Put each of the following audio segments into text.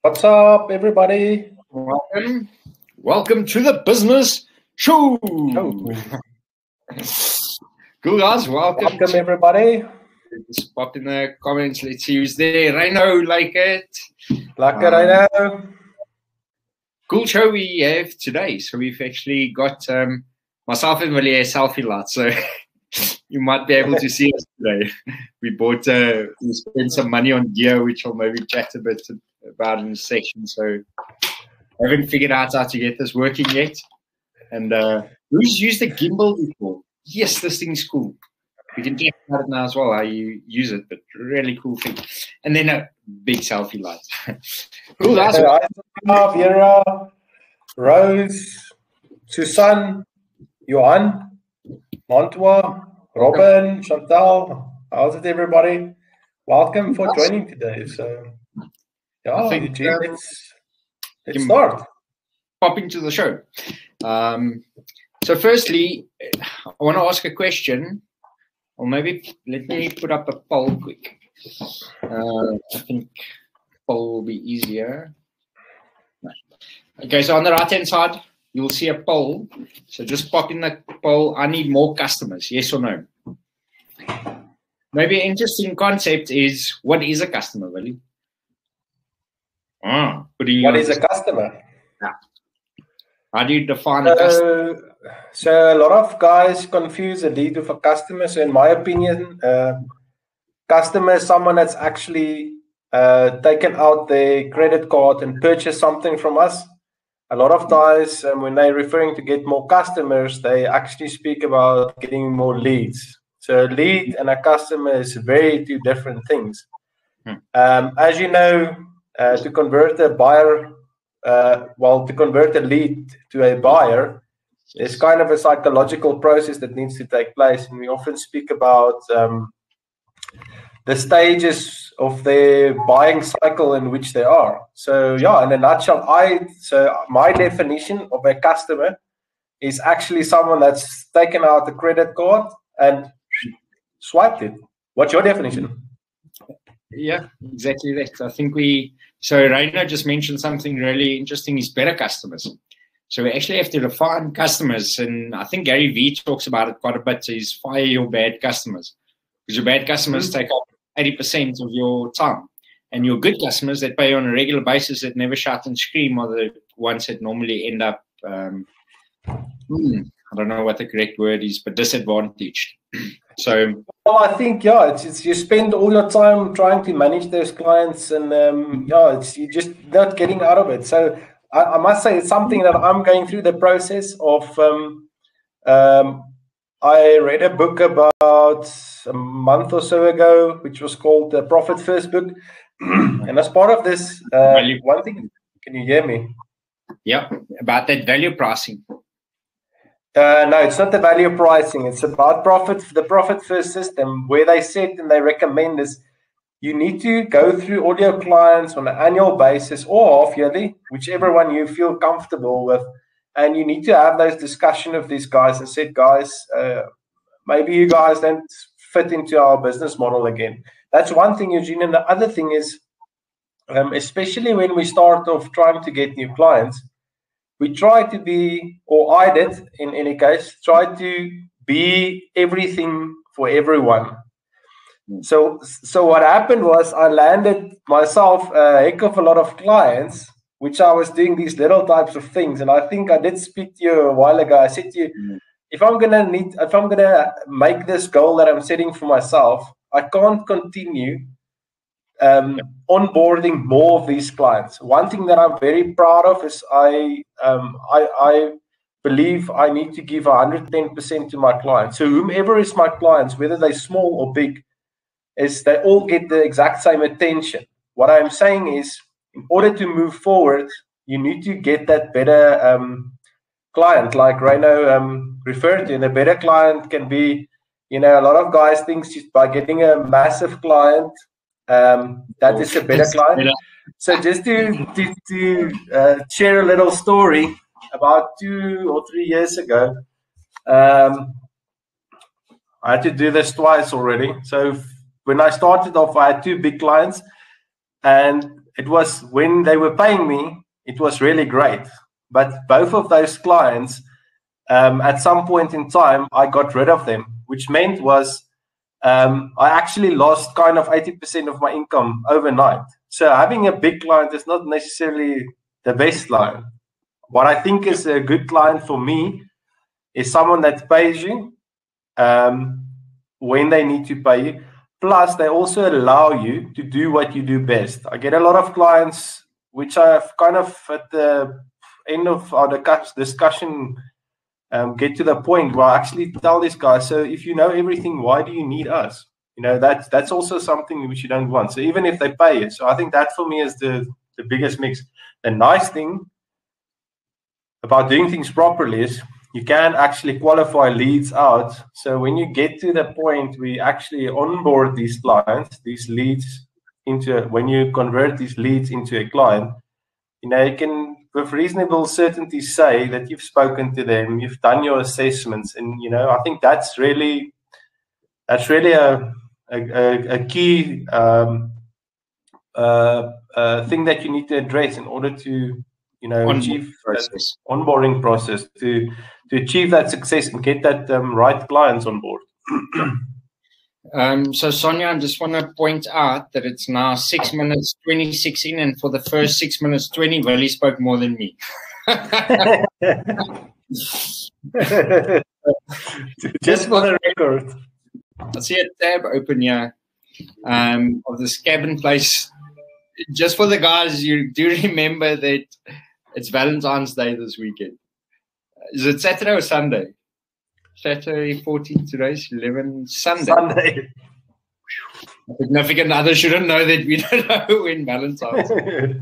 What's up, everybody? Welcome to the business show. Cool, guys. Welcome Everybody. Just pop in the comments. Let's see who's there. Rhino, like it. Rhino. Cool show we have today. So we've actually got myself and Willie a selfie lot. So you might be able to see us today. We spent some money on gear, which I'll maybe chat a bit about in a section. So I haven't figured out how to get this working yet. And who's used a gimbal before? Yes, this thing's cool. We can check about it now as well, how you use it, but really cool thing. And then a big selfie light. Cool, guys. Vera, Rose, Susan, Johan, Montois, Robin, Chantal. How's it, everybody? Welcome for joining today. So, yeah, Eugene, let's start. Pop into the show. So firstly, I want to ask a question, or maybe let me put up a poll quick. I think poll will be easier. Okay, so on the right-hand side, you'll see a poll. So just pop in the poll, I need more customers, yes or no? Maybe an interesting concept is, what is a customer, Willie? What is a customer? Yeah. How do you define a customer? So a lot of guys confuse a lead with a customer. So in my opinion, customer is someone that's actually taken out their credit card and purchased something from us. A lot of guys, when they're referring to get more customers, they actually speak about getting more leads. So a lead and a customer is very two different things. As you know, to convert a buyer, to convert a lead to a buyer, there's kind of a psychological process that needs to take place. And we often speak about the stages of their buying cycle in which they are. So yeah, in a nutshell, my definition of a customer is actually someone that's taken out the credit card and swiped it. What's your definition? Yeah, exactly that. I think so Raina just mentioned something really interesting, is better customers. So we actually have to define customers, and I think Gary Vee talks about it quite a bit, is fire your bad customers. Because your bad customers take up 80% of your time. And your good customers that pay on a regular basis, that never shout and scream, are the ones that normally end up, I don't know what the correct word is, but disadvantaged. So, well, I think, it's you spend all your time trying to manage those clients, and you're just not getting out of it. So I must say it's something that I'm going through the process of. I read a book about a month or so ago, which was called The Profit First Book. And as part of this, one thing, can you hear me? Yeah, about that value pricing. No, it's not the value pricing. It's about the profit first system, where they said and they recommend is you need to go through all your clients on an annual basis or half yearly, whichever one you feel comfortable with. And you need to have those discussions with these guys and said, guys, maybe you guys don't fit into our business model again. That's one thing, Eugene. And the other thing is, especially when we start off trying to get new clients, we try to be, or I did in any case, try to be everything for everyone. So what happened was I landed myself a heck of a lot of clients, which I was doing these little types of things. And I think I did speak to you a while ago. I said to you, if I'm gonna make this goal that I'm setting for myself, I can't continue onboarding more of these clients. One thing that I'm very proud of is I believe I need to give 110% to my clients. So whomever is my clients, whether they're small or big, is they all get the exact same attention. What I'm saying is, in order to move forward, you need to get that better client, like Rhino referred to. And a better client can be, a lot of guys think just by getting a massive client, that is a better client. So just to share a little story, about 2 or 3 years ago, I had to do this twice already. So when I started off, I had 2 big clients, and it was when they were paying me, it was really great. But both of those clients, at some point in time, I got rid of them, which meant was I actually lost kind of 80% of my income overnight. So having a big client is not necessarily the best client. What I think is a good client for me is someone that pays you when they need to pay you. Plus, they also allow you to do what you do best. I get a lot of clients, which I've kind of at the end of our discussion get to the point where I actually tell these guys, so if you know everything, why do you need us? You know, that's also something which you don't want. So even if they pay you. So I think that for me is the biggest mix. The nice thing about doing things properly is you can actually qualify leads out. So when you get to the point we actually onboard these clients, these leads when you convert these leads into a client, you know, you can with reasonable certainty say that you've spoken to them, you've done your assessments, and you know, I think that's really a key thing that you need to address in order to, you know, achieve that onboarding process to achieve that success and get that right clients on board. So Sonia, I just want to point out that it's now 6 minutes 26 in, and for the first 6 minutes 20, Willie spoke more than me. Just for the record. I see a tab open here of this cabin place. Just for the guys, you do remember that it's Valentine's Day this weekend. Is it Saturday or Sunday? Saturday 14, today's 11, Sunday. A significant other shouldn't know that we don't know when Valentine's Day.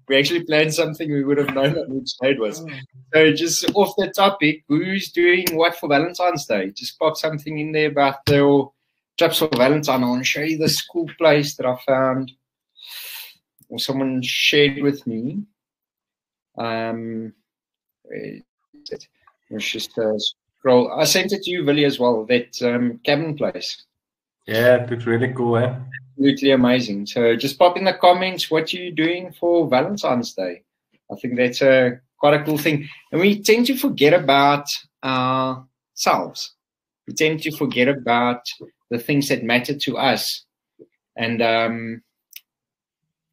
We actually planned something, we would have known on which day it was. So just off the topic, who's doing what for Valentine's Day? Just pop something in there about their trips for Valentine. I want to show you this cool place that I found, or someone shared with me. Where is it? Let's just scroll. I sent it to you, Willie, as well, that cabin place. Yeah, it looks really cool, eh? Absolutely amazing. So just pop in the comments what you're doing for Valentine's Day. I think that's quite a cool thing. And we tend to forget about ourselves. We tend to forget about the things that matter to us. And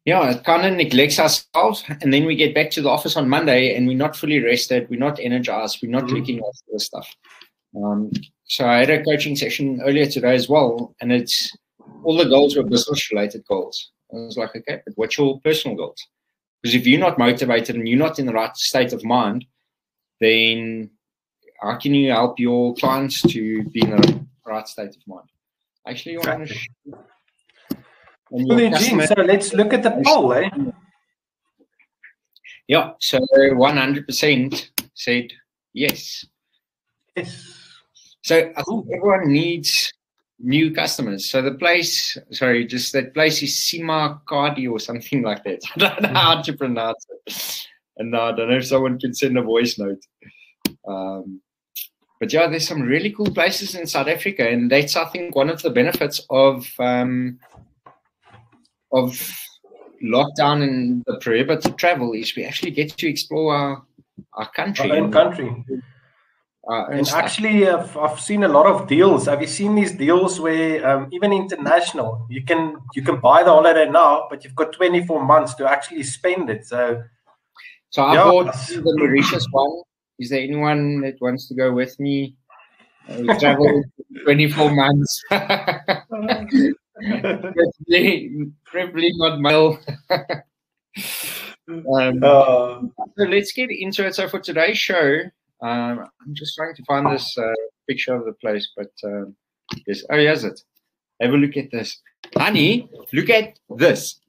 yeah, it kind of neglects ourselves. And then we get back to the office on Monday and we're not fully rested. We're not energized. We're not looking after the stuff. So I had a coaching session earlier today as well. And it's all the goals were business-related goals. I was like, okay, but what's your personal goals? Because if you're not motivated and you're not in the right state of mind, then how can you help your clients to be in the right state of mind? Actually, you want to Willie and Eugene, so let's look at the poll, eh? Yeah, so 100% said yes. Yes. So I think everyone needs new customers. So the place, sorry, just that place is Sima Cardi or something like that. I don't know how to pronounce it. And I don't know if someone can send a voice note. But yeah, there's some really cool places in South Africa. And that's, I think, one of the benefits of lockdown and the prohibited travel is we actually get to explore our country. Our own country. And actually, I've seen a lot of deals. Have you seen these deals where even international, you can buy the holiday now, but you've got 24 months to actually spend it. So I bought the Mauritius one. Is there anyone that wants to go with me? We travel 24 months. Preferably not male. So let's get into it. So for today's show, I'm just trying to find this picture of the place, but yes. Oh, here's it. Have a look at this. Honey, look at this.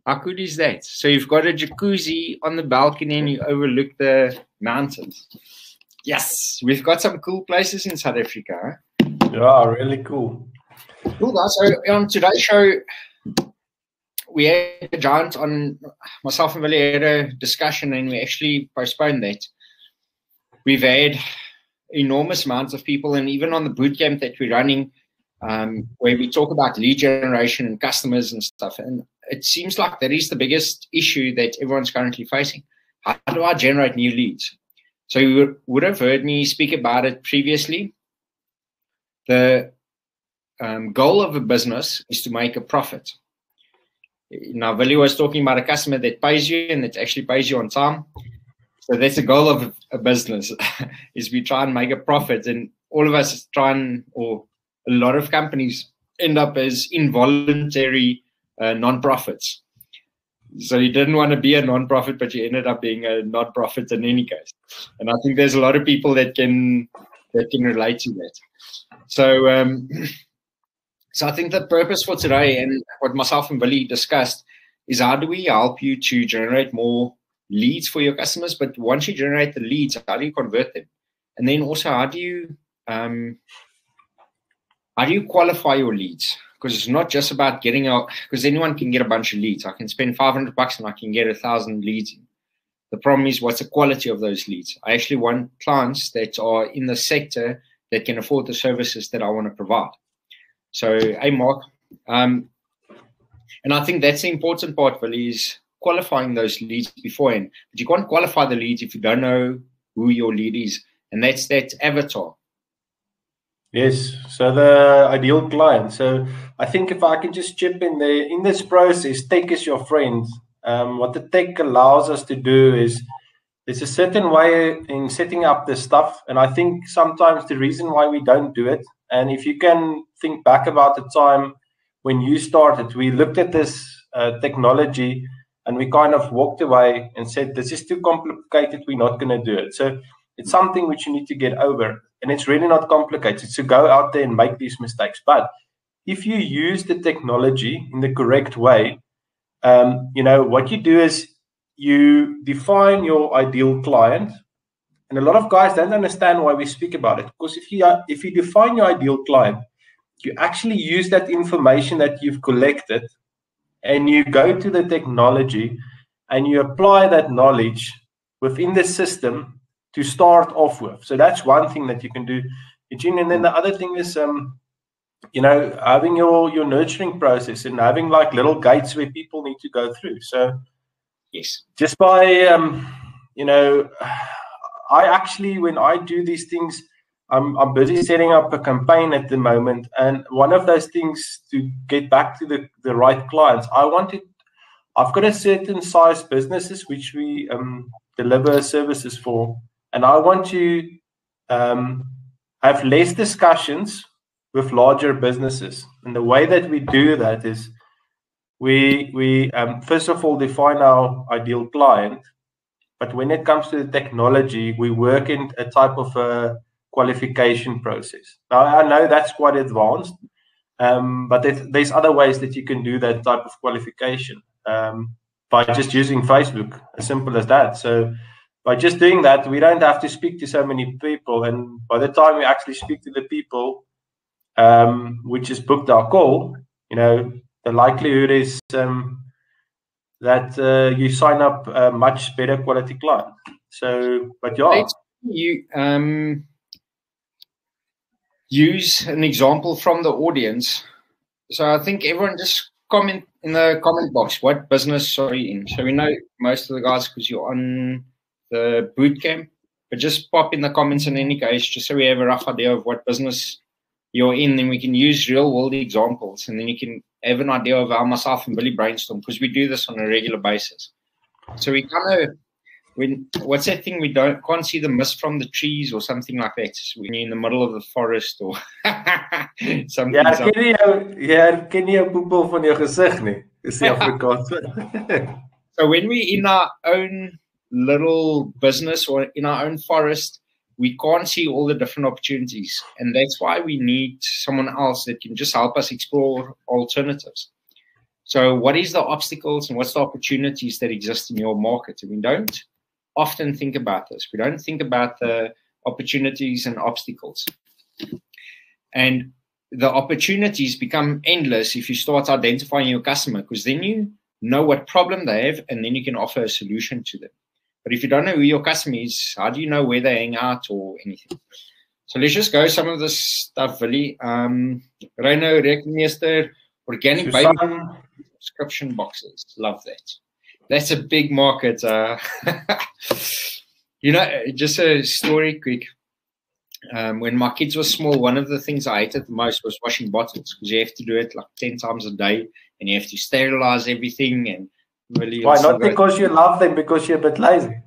How good is that? So you've got a jacuzzi on the balcony and you overlook the mountains. Yes, we've got some cool places in South Africa. Yeah, really cool. Cool, guys. So on today's show, we had a giant on, myself and Willie had a discussion and we actually postponed that. We've had enormous amounts of people, and even on the bootcamp that we're running, where we talk about lead generation and customers and stuff. And it seems like that is the biggest issue that everyone's currently facing. How do I generate new leads? So you would have heard me speak about it previously. The goal of a business is to make a profit. Now, Willie was talking about a customer that pays you and that actually pays you on time. So that's the goal of a business, is we try and make a profit. And all of us or a lot of companies end up as involuntary non-profits. So you didn't want to be a non-profit, but you ended up being a non-profit in any case. And I think there's a lot of people that can relate to that. So, so I think the purpose for today and what myself and Willie discussed is how do we help you to generate more leads for your customers? But once you generate the leads, how do you convert them? And then also, how do you qualify your leads? Because it's not just about getting out, because anyone can get a bunch of leads. I can spend $500 and I can get 1,000 leads in. The problem is, what's the quality of those leads? I actually want clients that are in the sector that can afford the services that I want to provide. So, hey, Mark. And I think that's the important part, Willie, is qualifying those leads beforehand. But you can't qualify the leads if you don't know who your lead is. And that's that avatar. Yes, so the ideal client. So I think if I can just chip in there, in this process, tech is your friend. What the tech allows us to do is there's a certain way in setting up this stuff. And I think sometimes the reason why we don't do it, and if you can think back about the time when you started, we looked at this technology and we kind of walked away and said, this is too complicated, we're not going to do it. So it's something which you need to get over. And it's really not complicated. So go out there and make these mistakes. But if you use the technology in the correct way, what you do is you define your ideal client. And a lot of guys don't understand why we speak about it. Because if you define your ideal client, you actually use that information that you've collected and you go to the technology and you apply that knowledge within the system to start off with. So that's one thing that you can do, Eugene. And then the other thing is, having your nurturing process and having like little gates where people need to go through. So yes, just by, I actually, when I do these things, I'm busy setting up a campaign at the moment. And one of those things to get back to the right clients, I've got a certain size businesses which we deliver services for. And I want to have less discussions with larger businesses. And the way that we do that is we first of all define our ideal client. But when it comes to the technology, we work in a type of a qualification process. Now, I know that's quite advanced, but there's other ways that you can do that type of qualification by just using Facebook, as simple as that. So by just doing that, we don't have to speak to so many people. And by the time we actually speak to the people, which is booked our call, the likelihood is that you sign up a much better quality client. So, but yeah. You use an example from the audience. So I think everyone just comment in the comment box, what business are you in? So we know most of the guys because you're on the boot camp, but just pop in the comments in any case, just so we have a rough idea of what business you're in, then we can use real world examples, and then you can have an idea of how myself and Willie brainstorm, because we do this on a regular basis. So we kind of, what's that thing, we can't see the mist from the trees or something like that. So when you're in the middle of the forest or something. Ken jy poepel van jou gesig nie? Is die Afrikaans. So when we're in our own little business or in our own forest, we can't see all the different opportunities. And that's why we need someone else that can just help us explore alternatives. So what is the obstacles and what's the opportunities that exist in your market? And we don't often think about this. We don't think about the opportunities and obstacles. And the opportunities become endless if you start identifying your customer, because then you know what problem they have and then you can offer a solution to them. But if you don't know who your customer is, how do you know where they hang out or anything? So let's just go some of this stuff, Willie. Reino, Rekenmeester, organic baby. subscription boxes. Love that. That's a big market. You know, just a story quick. When my kids were small, one of the things I hated the most was washing bottles, because you have to do it like 10 times a day, and you have to sterilize everything. And really, why not? Because you love them, because you're a bit lazy.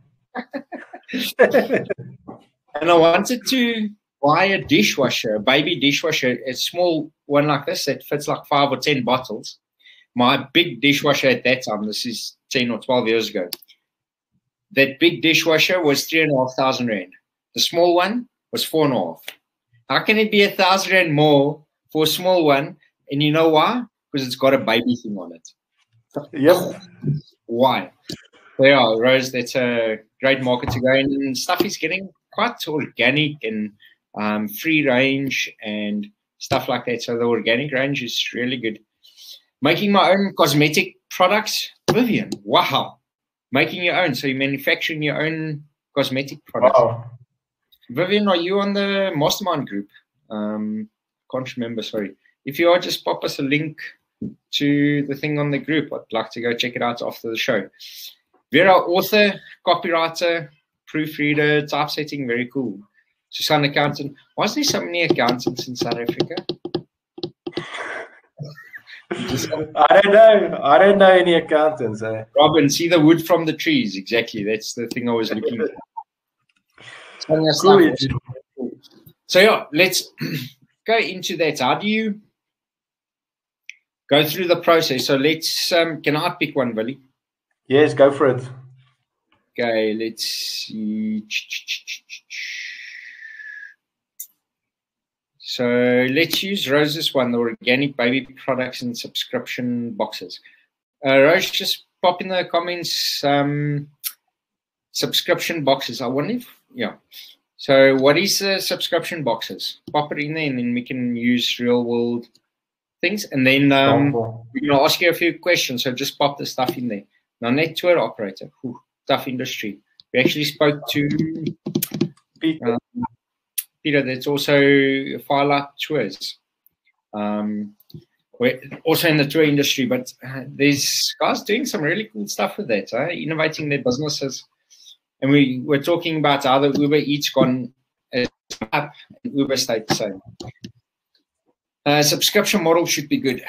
And I wanted to buy a dishwasher, a baby dishwasher, a small one like this that fits like 5 or 10 bottles. My big dishwasher at that time, this is 10 or 12 years ago, that big dishwasher was 3,500 rand. The small one was 4.5. How can it be 1,000 rand more for a small one? And you know why? Because it's got a baby thing on it. Yep. Why? Yeah, Rose, that's a great market to go in. And stuff is getting quite organic and free range and stuff like that. So the organic range is really good. Making my own cosmetic products, Vivian. Wow. Making your own. So you're manufacturing your own cosmetic products. Wow. Vivian, are you on the Mastermind group? Can't remember, sorry. If you are, just pop us a link to the thing on the group. I'd like to go check it out after the show. Vera, author, copywriter, proofreader, typesetting, very cool. Susan, accountant. Why is there so many accountants in South Africa? I don't know any accountants. Robin, see the wood from the trees. Exactly. That's the thing I was looking for. Cool. So yeah, let's go into that. How do you go through the process? So let's, can I pick one, Willie? Yes, go for it. Okay, let's see. So let's use Rose's one, the organic baby products and subscription boxes. Rose, just pop in the comments, subscription boxes. I wonder if, yeah. So what is the subscription boxes? Pop it in there and then we can use real world things. And then we're going to ask you a few questions. So just pop the stuff in there. Now, net tour operator, tough industry. We actually spoke to Peter, that's also Firelight Tours. We're also in the tour industry, but there's guys doing some really cool stuff with that, innovating their businesses. And we were talking about how the Uber Eats gone up and Uber stayed the same. Subscription model should be good.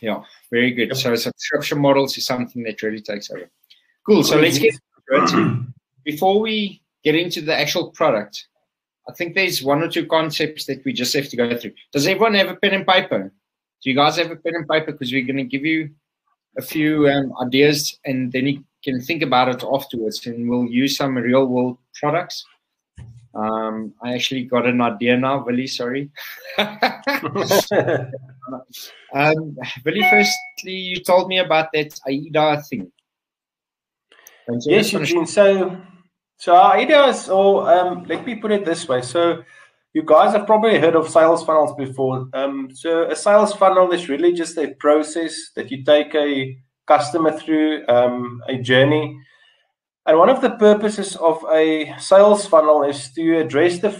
Yeah, very good. Yep. So subscription models is something that really takes over. Cool. So let's get into it. Before we get into the actual product, I think there's one or two concepts that we just have to go through. Does everyone have a pen and paper? Do you guys have a pen and paper? Because we're going to give you a few ideas, and then you can think about it afterwards, and we'll use some real world products. I actually got an idea now, Willie, sorry. Willie, firstly, you told me about that AIDA thing. Yes, Eugene. So our ideas, or let me put it this way. So you guys have probably heard of sales funnels before. So a sales funnel is really just a process that you take a customer through a journey. And one of the purposes of a sales funnel is to address the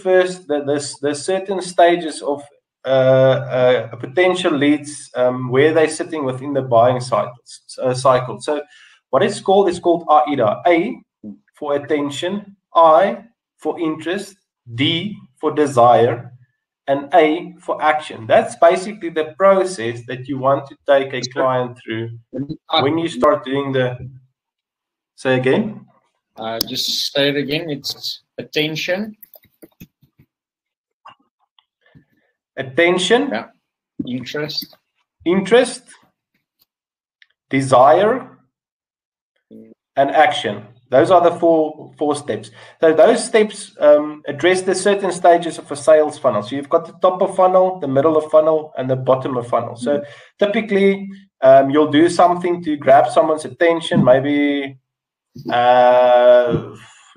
certain stages of a potential leads where they're sitting within the buying cycle. So what it's called AIDA. A for attention, I for interest, D for desire, and A for action. That's basically the process that you want to take a client through when you start doing the. Say again. Just say it again. It's attention. Attention. Yeah. Interest. Interest. Desire. And action. Those are the four steps. So those steps address the certain stages of a sales funnel. So you've got the top of funnel, the middle of funnel, and the bottom of funnel. So typically, you'll do something to grab someone's attention. Maybe,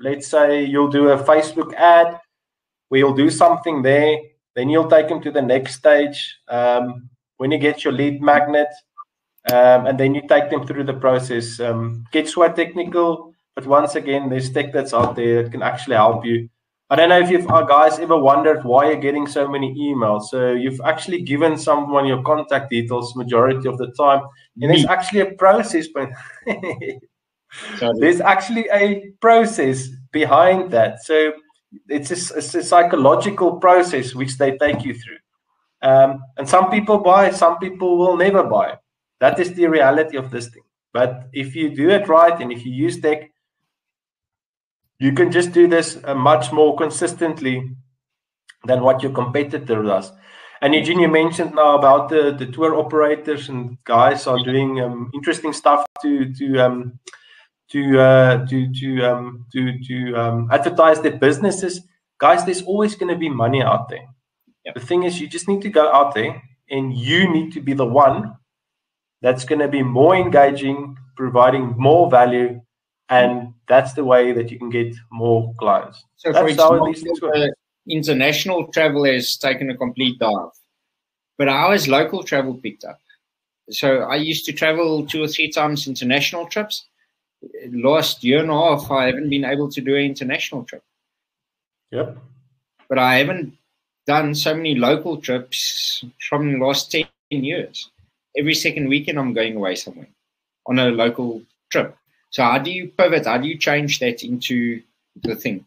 let's say you'll do a Facebook ad where you'll do something there. Then you'll take them to the next stage when you get your lead magnet. And then you take them through the process. Gets quite technical. But once again, there's tech that's out there that can actually help you I don't know if you've guys ever wondered why you're getting so many emails. So you've actually given someone your contact details majority of the time, and there's actually a process, but there's actually a process behind that. So it's a psychological process which they take you through. And some people buy, some people will never buy. That is the reality of this thing. But if you do it right and if you use tech, you can just do this much more consistently than what your competitor does. And Eugene, you mentioned now about the tour operators, and guys are doing interesting stuff to advertise their businesses. Guys, there's always going to be money out there. Yep. The thing is, you just need to go out there, and you need to be the one that's going to be more engaging, providing more value. And that's the way that you can get more clients. So, that's for example, international travel has taken a complete dive. But how has local travel picked up? So I used to travel 2 or 3 times international trips. Last year and a half, I haven't been able to do an international trip. Yep. But I haven't done so many local trips from the last 10 years. Every second weekend, I'm going away somewhere on a local trip. So how do you pivot? How do you change that into the thing?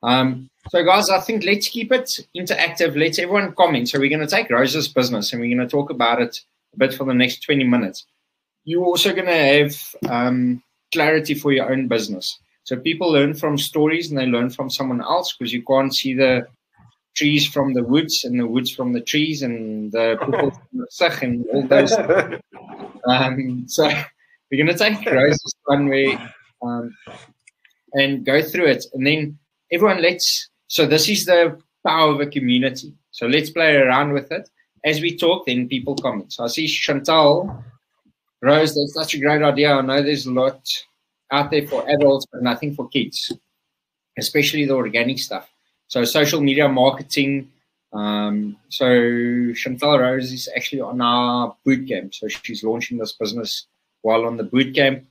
So guys, I think let's keep it interactive. Let's everyone comment. So we're going to take Rose's business and we're going to talk about it a bit for the next 20 minutes. You're also going to have clarity for your own business. So people learn from stories and they learn from someone else, because you can't see the trees from the woods and the woods from the trees and the people from the sich and all those. So we're going to take Rose's one way and go through it. And then everyone so this is the power of a community. So let's play around with it. As we talk, then people comment. So I see Chantal, Rose, that's such a great idea. I know there's a lot out there for adults, but nothing for kids, especially the organic stuff. So social media marketing. So Chantal Rose is actually on our bootcamp. So she's launching this business while on the bootcamp.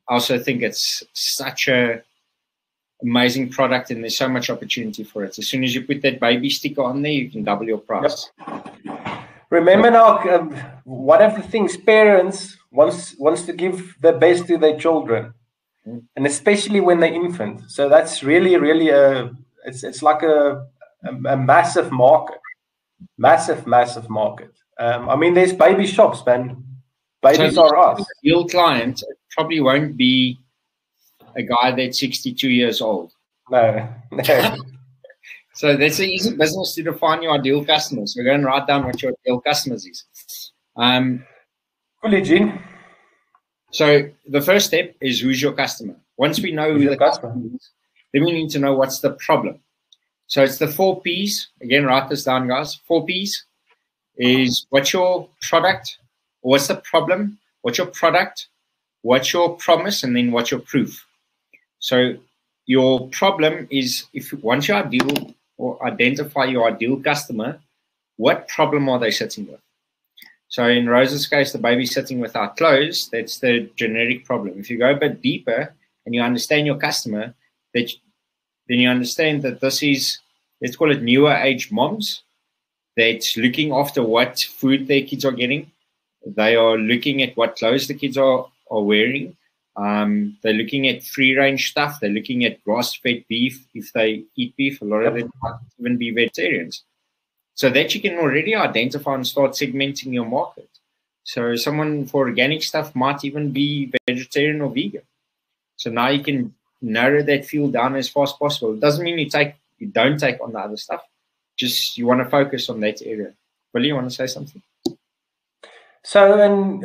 I also think it's such a amazing product, and there's so much opportunity for it. As soon as you put that baby sticker on there, you can double your price. Yep. Remember now, one of the things parents wants to give the best to their children, and especially when they're infant. So that's really it's like a massive market, massive market. I mean, there's baby shops, man. Babies so are us. Your client probably won't be a guy that's 62 years old. No. So that's an easy business to define your ideal customers. So go and write down what your ideal customers is. Cool, Eugene. So the first step is, who's your customer? Once we know who the customer is, then we need to know what's the problem. So it's the 4 Ps. Again, write this down, guys. 4 Ps is what's your product, what's the problem, what's your product, what's your promise, and then what's your proof. So your problem is, once you ideal or identify your ideal customer, what problem are they sitting with? So in Rose's case, the baby sitting without clothes, that's the generic problem. If you go a bit deeper and you understand your customer, then you understand that this is, let's call it newer age moms, that's looking after what food their kids are getting. They are looking at what clothes the kids are wearing. They're looking at free-range stuff. They're looking at grass-fed beef. If they eat beef, a lot of them might even be vegetarians. So that you can already identify and start segmenting your market. So someone for organic stuff might even be vegetarian or vegan. So now you can narrow that field down as fast as possible. It doesn't mean you don't take on the other stuff. Just you want to focus on that area. Willie, you want to say something? So, and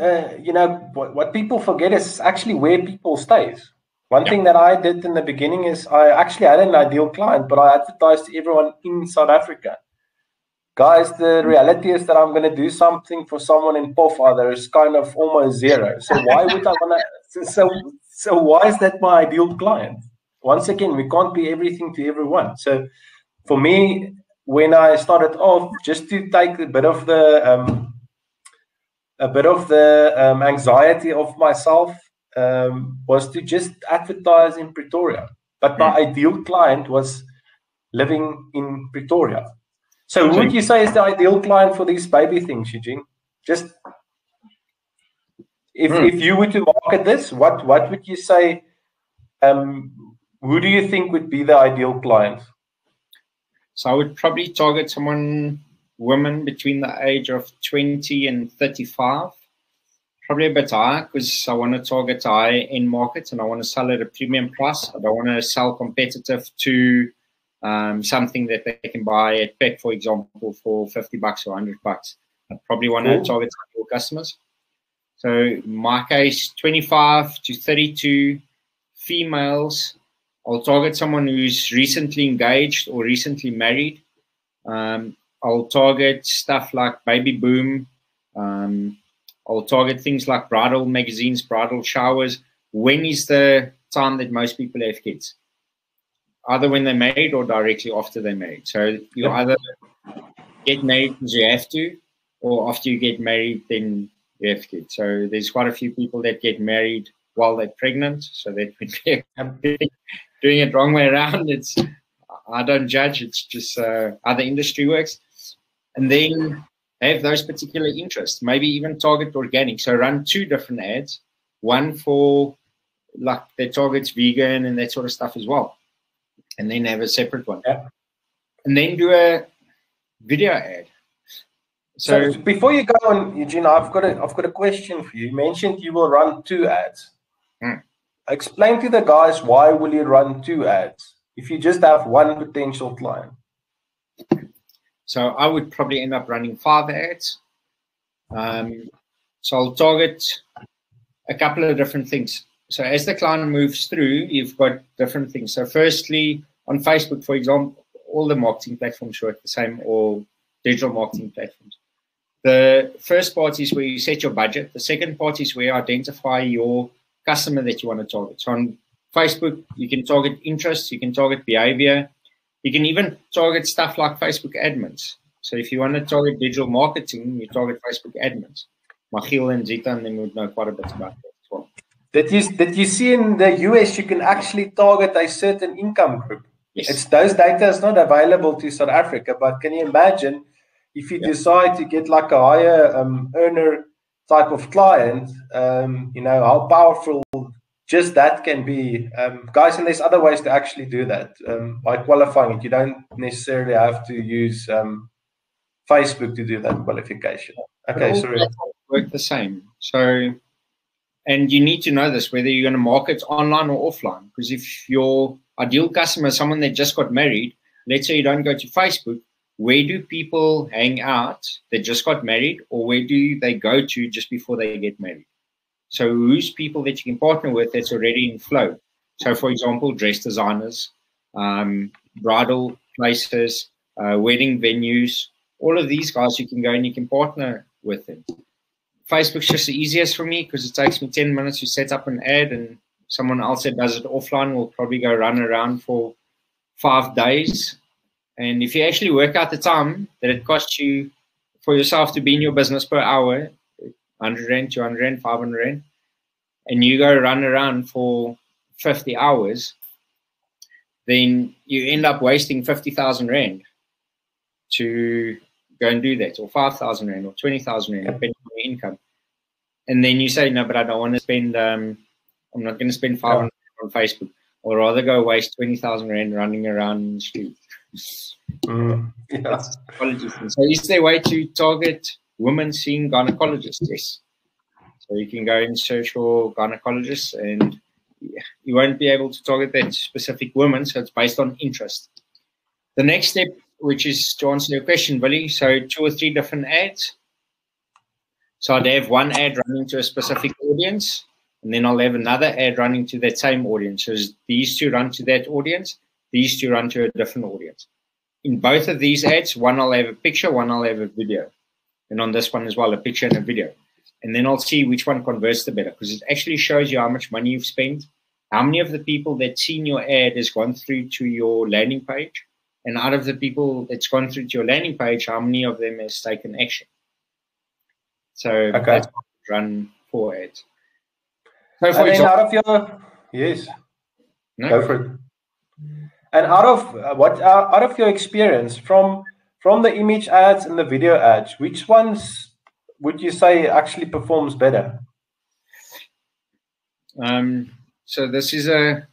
what people forget is actually where people stays. One thing that I did in the beginning is I actually had an ideal client, but I advertised to everyone in South Africa. Guys, the reality is that I'm going to do something for someone in Poffa. There is kind of almost zero. So why would I want to? So why is that my ideal client? Once again, we can't be everything to everyone. So for me, when I started off, just to take a bit of the anxiety of myself, was to just advertise in Pretoria. But my ideal client was living in Pretoria. So who would you say is the ideal client for these baby things, Eugene? Just if you were to market this, what would you say? Who do you think would be the ideal client? So I would probably target women between the age of 20 and 35. Probably a bit higher because I want to target high-end markets and I want to sell at a premium price. I don't want to sell competitive to something that they can buy at PEC, for example, for $50 or $100. I probably want to target your customers. So in my case, 25 to 32 females. I'll target someone who's recently engaged or recently married. I'll target stuff like baby boom. I'll target things like bridal magazines, bridal showers. When is the time that most people have kids? Either when they're married or directly after they're married. So you either get married because you have to, or after you get married, then you have kids. So there's quite a few people that get married while they're pregnant. So that would be doing it wrong way around. I don't judge. It's just how the industry works. And then have those particular interests. Maybe even target organic. So run 2 different ads. One for like that targets vegan and that sort of stuff as well. And then have a separate one. Yeah. And then do a video ad. So before you go on, Eugene, I've got a question for you. You mentioned you will run 2 ads. Explain to the guys why will you run 2 ads if you just have one potential client? So I would probably end up running 5 ads. So I'll target a couple of different things. So as the client moves through, you've got different things. So firstly, on Facebook, for example, all the marketing platforms work the same, or digital marketing platforms. The first part is where you set your budget. The second part is where you identify your customer that you want to target. So on Facebook, you can target interests, you can target behavior, you can even target stuff like Facebook admins. So if you want to target digital marketing, you target Facebook admins. Michiel and Zita and them would know quite a bit about that as well. That you see in the US, you can actually target a certain income group. Yes. Those data is not available to South Africa, but can you imagine if you decide to get like a higher earner type of client, how powerful just that can be. Guys, and there's other ways to actually do that by qualifying it. You don't necessarily have to use Facebook to do that qualification. Okay, sorry. Work the same. So, and you need to know this, whether you're going to market online or offline. Because if your ideal customer is someone that just got married, let's say you don't go to Facebook, where do people hang out that just got married, or where do they go to just before they get married? So who's people that you can partner with that's already in flow? So, for example, dress designers, bridal places, wedding venues, all of these guys you can go and you can partner with them. Facebook's just the easiest for me because it takes me 10 minutes to set up an ad, and someone else that does it offline will probably go run around for 5 days. And if you actually work out the time that it costs you for yourself to be in your business per hour, 100 Rand, 200 Rand, 500 Rand, and you go run around for 50 hours, then you end up wasting 50,000 Rand to go and do that, or 5,000 Rand, or 20,000 Rand, depending on your income. And then you say, no, but I don't want to spend, I'm not going to spend 500 Rand on Facebook. I'd rather go waste 20,000 Rand running around the street. Yeah. So is there a way to target women seeing gynecologists? Yes. So you can go and search for gynecologists, and you won't be able to target that specific woman, so it's based on interest. The next step, which is to answer your question, Willie, so 2 or 3 different ads. So I'd have one ad running to a specific audience, and then I'll have another ad running to that same audience. So these 2 run to that audience, these 2 run to a different audience. In both of these ads, one I'll have a picture, one I'll have a video. And on this one as well, a picture and a video. And then I'll see which one converts the better, because it actually shows you how much money you've spent, how many of the people that's seen your ad has gone through to your landing page, and out of the people that's gone through to your landing page, how many of them has taken action. So that's what I run 4 ads. So for example, out of your, yes, go for it. And out of your experience from the image ads and the video ads, which ones would you say actually performs better? So this is a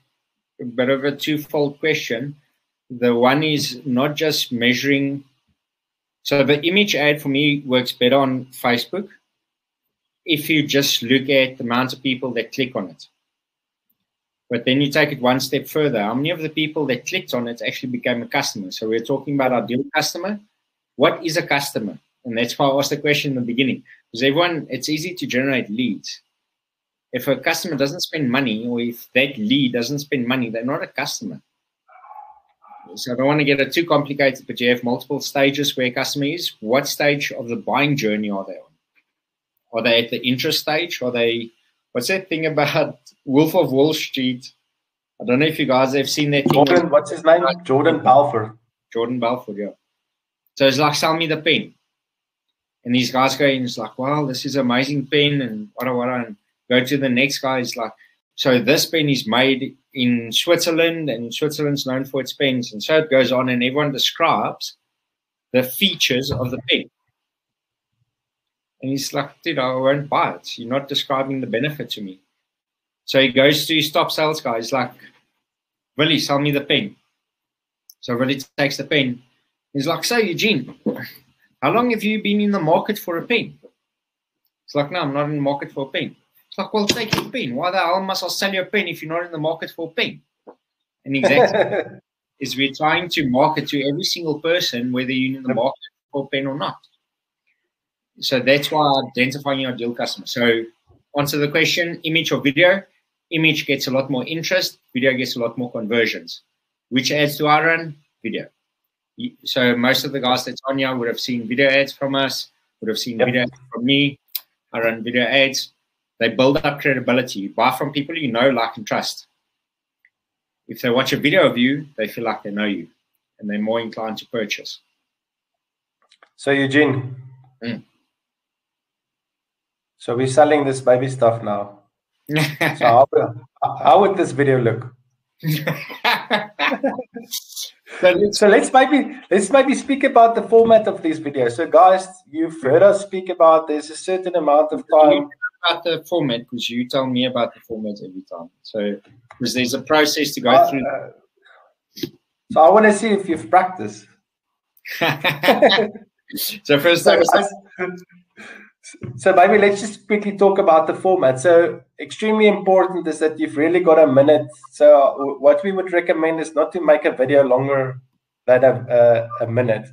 bit of a twofold question. The one is not just measuring. So the image ad for me works better on Facebook if you just look at the amount of people that click on it. But then you take it one step further. How many of the people that clicked on it actually became a customer? So we're talking about our ideal customer. What is a customer? And that's why I asked the question in the beginning. Because everyone, it's easy to generate leads. If a customer doesn't spend money, or if that lead doesn't spend money, they're not a customer. So I don't want to get it too complicated, but you have multiple stages where a customer is. What stage of the buying journey are they on? Are they at the interest stage? Are they, what's that thing about Wolf of Wall Street? I don't know if you guys have seen that thing. Jordan, what's his name? Jordan Belfort. Jordan Belfort, yeah. So it's like, sell me the pen. And these guys go in, it's like, wow, this is an amazing pen, and whatever, and go to the next guy, it's like, so this pen is made in Switzerland, and Switzerland's known for its pens. And so it goes on, and everyone describes the features of the pen. And he's like, dude, I won't buy it. You're not describing the benefit to me. So he goes to his top sales guy. He's like, Willie, sell me the pen. So Willie takes the pen. He's like, so Eugene, how long have you been in the market for a pen? It's like, no, I'm not in the market for a pen. It's like, well, take your pen. Why the hell must I sell you a pen if you're not in the market for a pen? And exactly is we're trying to market to every single person, whether you're in the market for a pen or not. So that's why identifying your ideal customer. So answer the question, image or video. Image gets a lot more interest. Video gets a lot more conversions. Which ads do I run? Video. So most of the guys that's on here would have seen video ads from us, would have seen video ads from me. I run video ads. They build up credibility. You buy from people you know, like, and trust. If they watch a video of you, they feel like they know you, and they're more inclined to purchase. So Eugene, so we're selling this baby stuff now. So how would this video look? So let's maybe speak about the format of these videos. So guys, you've heard us speak about there's a certain amount of time. About the format, because you tell me about the format every time. So because there's a process to go through. So I want to see if you've practiced. So first, so maybe let's just quickly talk about the format. So extremely important is that you've really got a minute. So what we would recommend is not to make a video longer than a minute.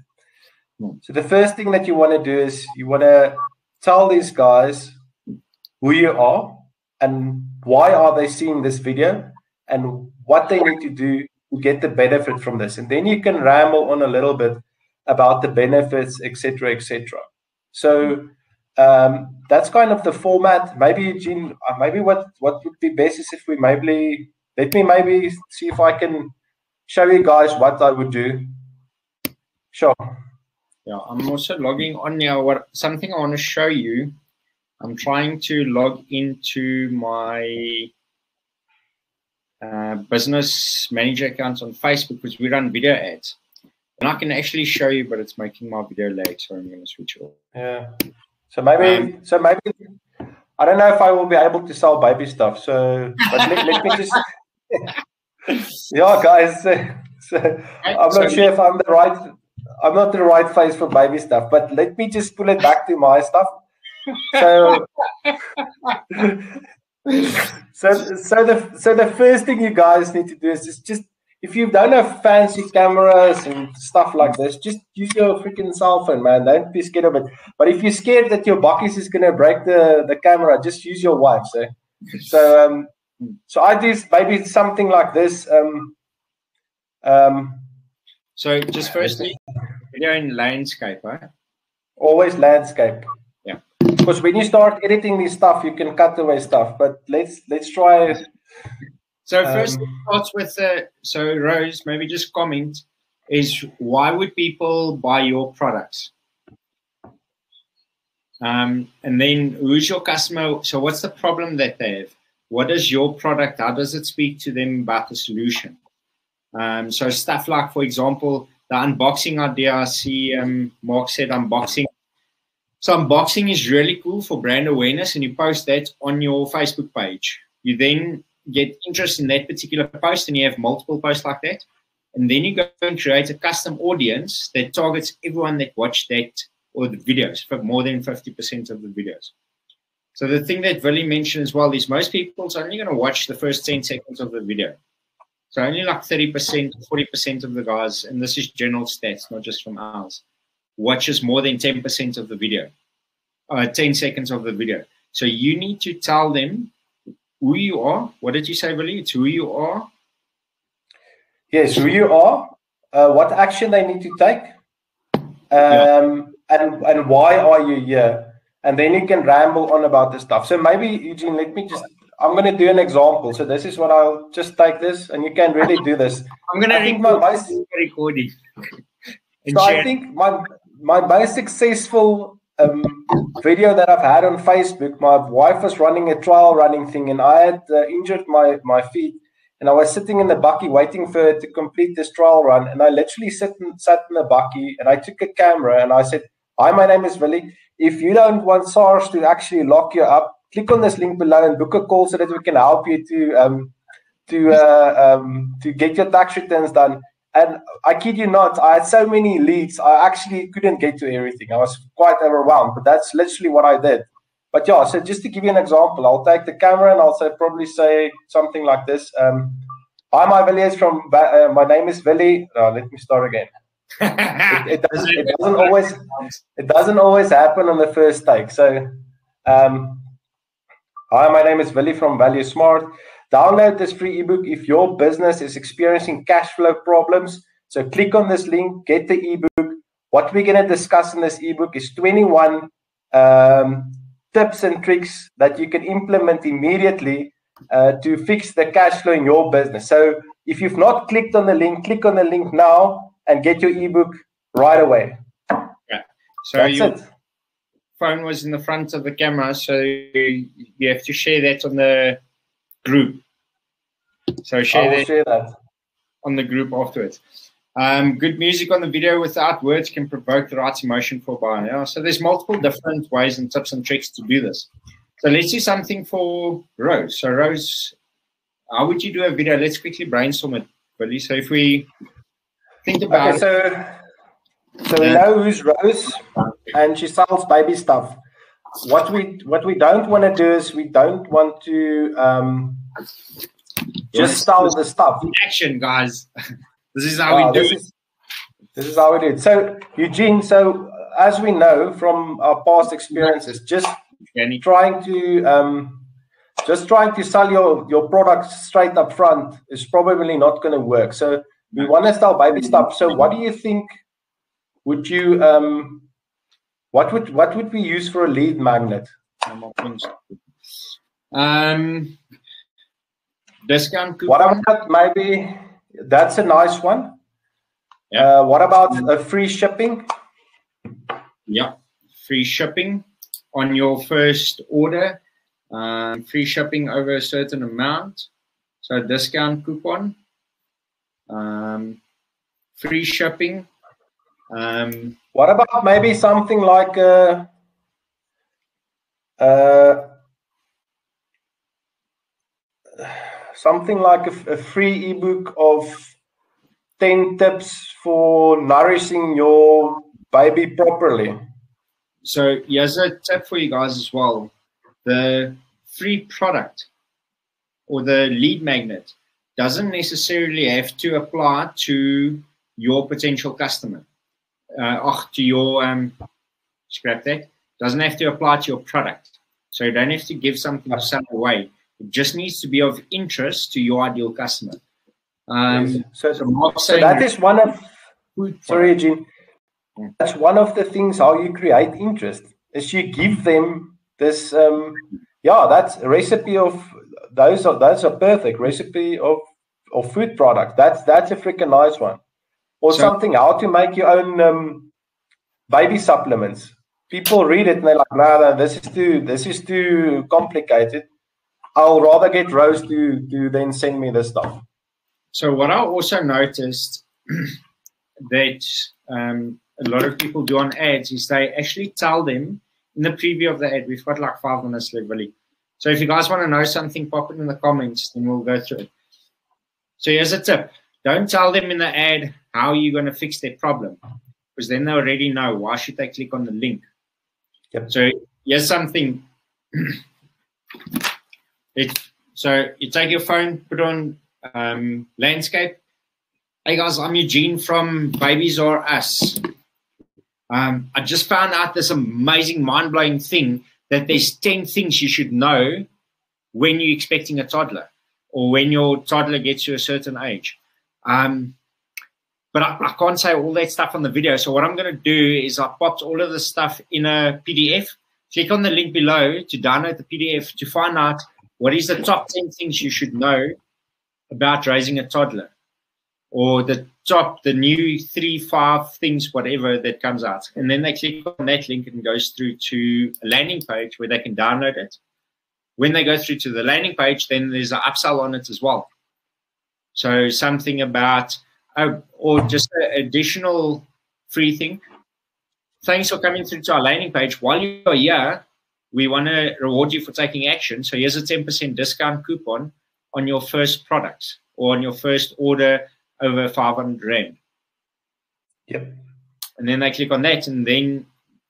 So the first thing that you want to do is you want to tell these guys who you are and why are they seeing this video and what they need to do to get the benefit from this. And then you can ramble on a little bit about the benefits, etc., etc. So that's kind of the format. Maybe Eugene, maybe what would be best is if we let me see if I can show you guys what I would do. Sure. Yeah, I'm also logging on now. Something I want to show you. I'm trying to log into my business manager account on Facebook because we run video ads. And I can actually show you, but it's making my video lag, so I'm going to switch it off. Yeah. So maybe I don't know if I will be able to sell baby stuff. So but let me just yeah, guys. So I'm not sure if I'm not the right face for baby stuff, but let me just pull it back to my stuff. So the first thing you guys need to do is just if you don't have fancy cameras and stuff like this, just use your freaking cell phone, man. Don't be scared of it. But if you're scared that your buckies is gonna break the camera, just use your wife's. So I do maybe something like this. So just firstly, video in landscape, right? Always landscape. Yeah. Because when you start editing this stuff, you can cut away stuff. But let's try. So first it starts with so Rose, maybe just comment is why would people buy your products? And then who's your customer? So what's the problem that they have? What is your product? How does it speak to them about the solution? So stuff like, for example, the unboxing idea. I see Mark said unboxing. So unboxing is really cool for brand awareness, and you post that on your Facebook page. You then get interest in that particular post, and you have multiple posts like that. And then you go and create a custom audience that targets everyone that watched that or the videos, for more than 50% of the videos. So the thing that Willie mentioned as well is most people are only going to watch the first 10 seconds of the video. So only like 30%, 40% of the guys, and this is general stats, not just from ours, watches more than 10% of the video, 10 seconds of the video. So you need to tell them who you are. What did you say, Willie? It's who you are. Yes, who you are, what action they need to take, and why are you here? And then you can ramble on about this stuff. So maybe, Eugene, I'm going to do an example. So this is what I'll just take this, and you can really do this. I'm going to recording. So I think my most successful video that I've had on Facebook, my wife was running a trial running thing, and I had injured my feet, and I was sitting in the bucky waiting for her to complete this trial run, and I literally sat in the bucky, and I took a camera, and I said, "Hi, my name is Willie. If you don't want SARS to actually lock you up, click on this link below and book a call so that we can help you to get your tax returns done." And I kid you not, I had so many leads, I actually couldn't get to everything. I was quite overwhelmed, but that's literally what I did. But yeah, so just to give you an example, I'll take the camera and I'll probably say something like this. Hi, my name is Willie. Let me start again. It doesn't always happen on the first take. So, hi, my name is Willie from Value Smart. Download this free ebook if your business is experiencing cash flow problems. So click on this link, get the ebook. What we're going to discuss in this ebook is 21 tips and tricks that you can implement immediately to fix the cash flow in your business. So if you've not clicked on the link, click on the link now and get your ebook right away. Yeah. So your phone was in the front of the camera, so you have to share that on the group. So share that on the group afterwards. Good music on the video without words can provoke the right emotion for a buyer. Yeah? So there's multiple different ways and tips and tricks to do this. So let's do something for Rose. So Rose, how would you do a video? Let's quickly brainstorm it, Willie. So if we think about so we know who's Rose, and she sells baby stuff. What we don't want to do is we don't want to just sell the stuff. Action, guys. This is how we do it. This is how we do it. So Eugene, so as we know from our past experiences, just trying to sell your product straight up front is probably not going to work. So we want to sell baby stuff. So what do you think? Would you what would we use for a lead magnet? Discount coupon. What about maybe that's a nice one. Yeah. What about a free shipping? Yeah, free shipping on your first order. Free shipping over a certain amount. So discount coupon. Free shipping. What about maybe something like a free ebook of 10 tips for nourishing your baby properly? So here's a tip for you guys as well. The free product or the lead magnet doesn't necessarily have to apply to your potential customer. To your scrap that. Doesn't have to apply to your product. So you don't have to give something to sell away. It just needs to be of interest to your ideal customer. So that is one of sorry, Eugene. That's one of the things how you create interest is you give them this that's a recipe of those are perfect recipe of food product. That's a freaking nice one. Or something how to make your own baby supplements. People read it and they're like, no, this is too complicated. I'll rather get Rose to then send me this stuff. So what I also noticed that a lot of people do on ads is they actually tell them in the preview of the ad. We've got like 5 minutes left, really. So if you guys want to know something, pop it in the comments, then we'll go through it. So here's a tip. Don't tell them in the ad how you're going to fix their problem, because then they already know. Why should they click on the link? Yep. So here's something. So you take your phone, put on landscape. Hey guys, I'm Eugene from Babies R Us. I just found out this amazing, mind-blowing thing that there's 10 things you should know when you're expecting a toddler or when your toddler gets to a certain age. But I can't say all that stuff on the video. So what I'm going to do is I popped all of the stuff in a PDF. Click on the link below to download the PDF to find out what is the top 10 things you should know about raising a toddler, or the new 3-5 things, whatever that comes out. And then they click on that link and it goes through to a landing page where they can download it. When they go through to the landing page, then there's an upsell on it as well. So something about, or just an additional free thing. Thanks for coming through to our landing page. While you're here, we want to reward you for taking action. So here's a 10% discount coupon on your first products or on your first order over 500 Rand. Yep. And then they click on that, and then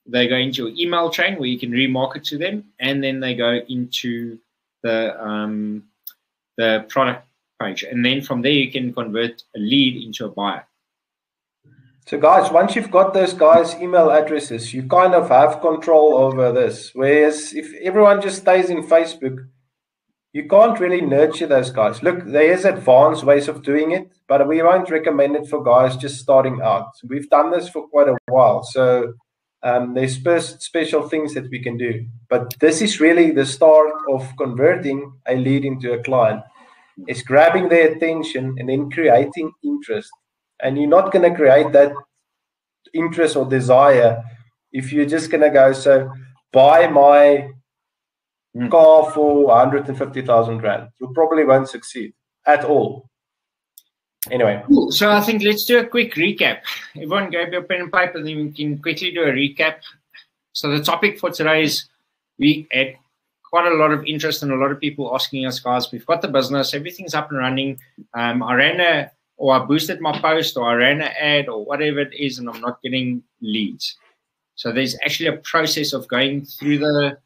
they go into your email chain where you can remarket to them, and then they go into the product page. And then from there, you can convert a lead into a buyer. So guys, once you've got those guys' email addresses, you kind of have control over this. Whereas if everyone just stays in Facebook, you can't really nurture those guys. Look, there is advanced ways of doing it, but we won't recommend it for guys just starting out. We've done this for quite a while, so there's special things that we can do. But this is really the start of converting a lead into a client. It's grabbing their attention and then creating interest. And you're not going to create that interest or desire if you're just going to go, so buy my car for 150,000 Rand. You probably won't succeed at all. Anyway. Cool. So I think let's do a quick recap. Everyone grab your pen and paper, and then we can quickly do a recap. So the topic for today is, we had quite a lot of interest and a lot of people asking us, guys, we've got the business, everything's up and running. I boosted my post, or I ran an ad, or whatever it is, and I'm not getting leads. So there's actually a process of going through the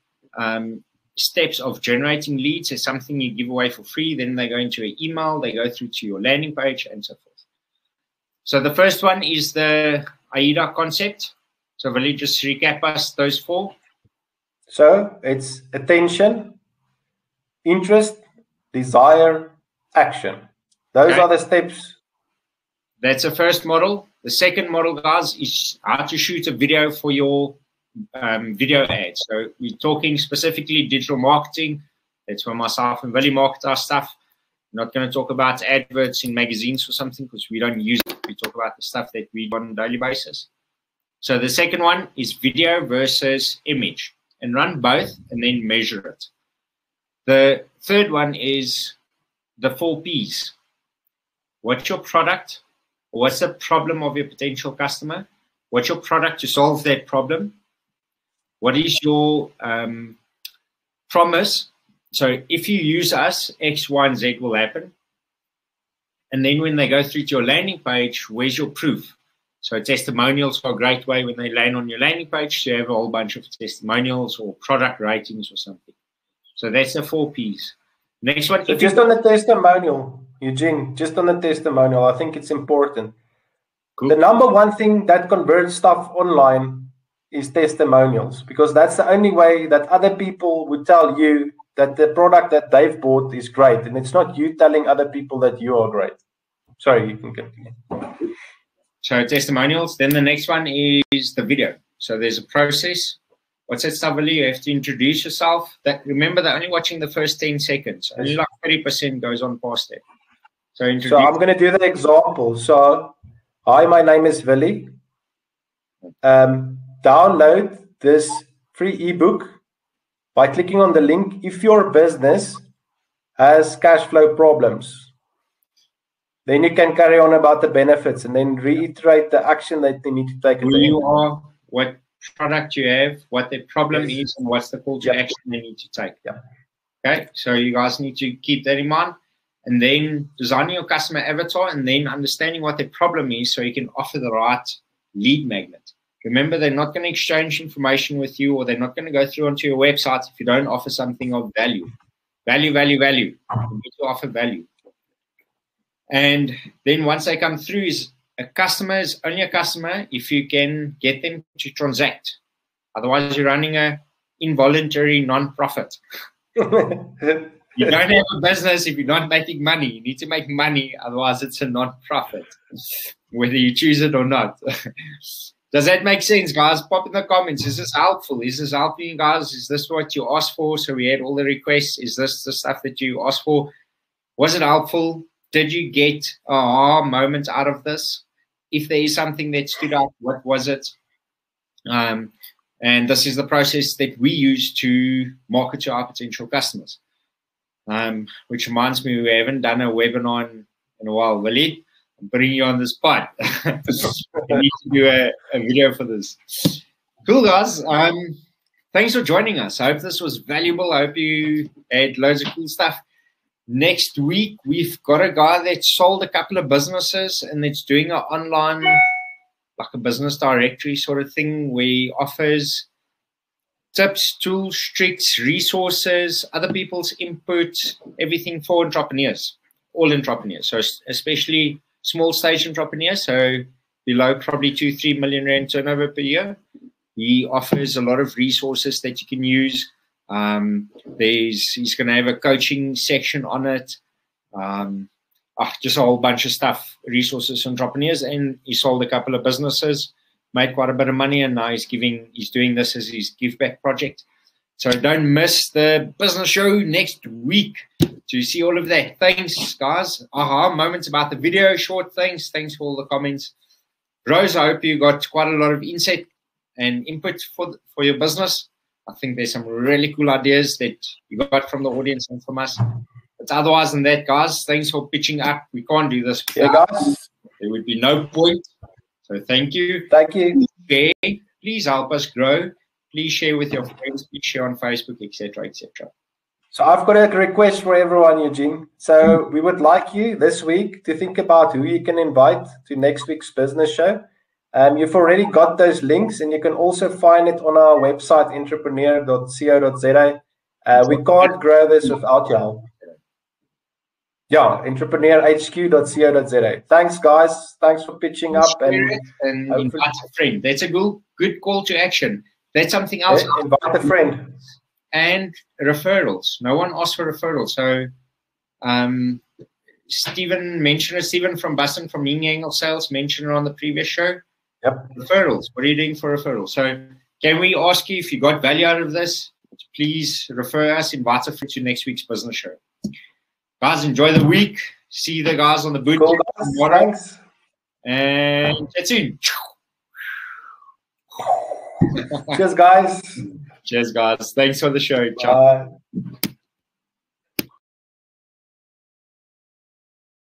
steps of generating leads. It's something you give away for free. Then they go into an email, they go through to your landing page, and so forth. So the first one is the AIDA concept. So Willie, just recap us those 4. So it's attention, interest, desire, action. Those are the steps. That's the first model. The second model, guys, is how to shoot a video for your video ads. So we're talking specifically digital marketing. That's where myself and Willie market our stuff. We're not going to talk about adverts in magazines or something, because we don't use it. We talk about the stuff that we do on a daily basis. So the second one is video versus image, and run both and then measure it. The third one is the 4 Ps. What's your product? What's the problem of your potential customer? What's your product to solve that problem? What is your promise? So if you use us, X, Y, and Z will happen. And then when they go through to your landing page, where's your proof? So testimonials are a great way when they land on your landing page to have a whole bunch of testimonials or product ratings or something. So that's the 4 Ps. Next one. So just on the testimonial, Eugene, just on the testimonial, I think it's important. Cool. The number one thing that converts stuff online is testimonials, because that's the only way that other people would tell you that the product that they've bought is great. And it's not you telling other people that you are great. Sorry, you can continue. So testimonials. Then the next one is the video. So there's a process. What's that stuff, Willie? You have to introduce yourself. Remember, they're only watching the first 10 seconds. Only like 30% goes on past that. So I'm going to do the example. So, hi, my name is Willie. Download this free ebook by clicking on the link if your business has cash flow problems. Then you can carry on about the benefits and then reiterate the action that they need to take. Who you are, what product you have, what their problem is, and what's the call to action they need to take. Okay, so you guys need to keep that in mind. And then designing your customer avatar and then understanding what their problem is so you can offer the right lead magnet. Remember, they're not going to exchange information with you, or they're not going to go through onto your website if you don't offer something of value. Value, value, value. You need to offer value. And then once they come through, a customer is only a customer if you can get them to transact. Otherwise, you're running an involuntary non-profit. You don't have a business if you're not making money. You need to make money, otherwise it's a non-profit, whether you choose it or not. Does that make sense, guys? Pop in the comments. Is this helpful? Is this helping you guys? Is this what you asked for? So we had all the requests. Is this the stuff that you asked for? Was it helpful? Did you get aha moments out of this? If there is something that stood out, what was it? And this is the process that we use to market to our potential customers. Which reminds me, we haven't done a webinar in a while. Willie, I'm putting you on the spot. We need to do a video for this. Cool, guys. Thanks for joining us. I hope this was valuable. I hope you had loads of cool stuff. Next week, we've got a guy that sold a couple of businesses and it's doing an online, like a business directory sort of thing, where he offers tips, tools, tricks, resources, other people's input, everything for entrepreneurs, all entrepreneurs. So especially small stage entrepreneurs, so below probably 2-3 million rand turnover per year. He offers a lot of resources that you can use. He's going to have a coaching section on it. Just a whole bunch of stuff, resources for entrepreneurs. And he sold a couple of businesses, made quite a bit of money, and now he's doing this as his give back project. So don't miss the business show next week to see all of that. Thanks, guys. Aha moments about the video, short things. Thanks for all the comments. Rose, I hope you got quite a lot of insight and input for your business. I think there's some really cool ideas that you got from the audience and from us. But otherwise than that, guys, thanks for pitching up. We can't do this without. Guys. There would be no point. So thank you. Thank you. Please help us grow. Please share with your friends. Please share on Facebook, etc., etc. So I've got a request for everyone, Eugene. So we would like you this week to think about who you can invite to next week's business show. You've already got those links, and you can also find it on our website, entrepreneur.co.za. We can't grow this without your help. Yeah, entrepreneurhq.co.za. Thanks, guys. Thanks for pitching up. And invite a friend. That's a good call to action. That's something else. Invite a friend. And referrals. No one asked for referrals. So Stephen from Boston from Yin Yang Sales mentioned it on the previous show. Yep. Referrals. What are you doing for referrals? So can we ask you, if you got value out of this, please refer us, invite us to next week's business show. Guys, enjoy the week. See the guys on the boot cool, tomorrow. Thanks. And that's it. Cheers, guys. Cheers, guys. Thanks for the show. Ciao. Bye.